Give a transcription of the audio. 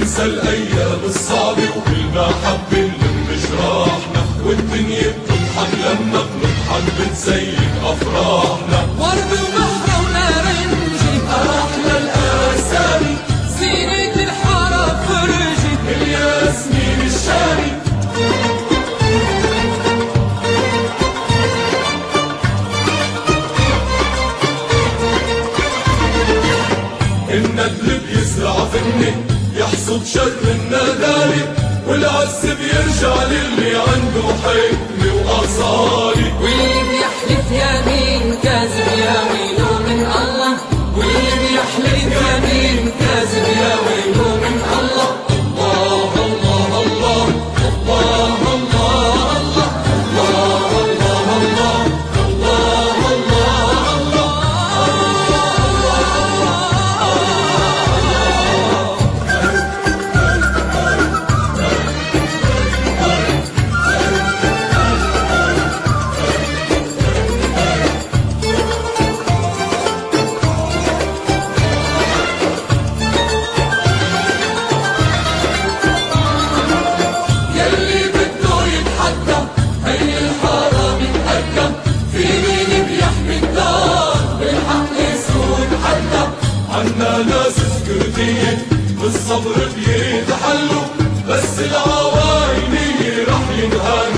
ننسى الأيام الصعبة وبالمحبة نلم جراحنا، والدنيا بتضحك لما بنضحك بتزين أفراحنا. ورد وبحر ونارنجي أحلى الأسامي زينة الحارة فرجي الياسمين الشامي. الندل بيزرع فني يحصد شر الندالي، والعز بيرجع للي عنده حكمة وأصالي. واللي بيحلف يمين كاذب يا ويله من الله، واللي بيحلف يمين كاذب يا ويله من الله. الله الله الله الله الله الله الله الله الله الله يلي بده يتحكم هي الحارة بتحكم، في مين بيحمي الدار بالحق يسود حتى. عنا ناس سكرتية بالصبر بيتحلوا، بس العواينية رح ينهار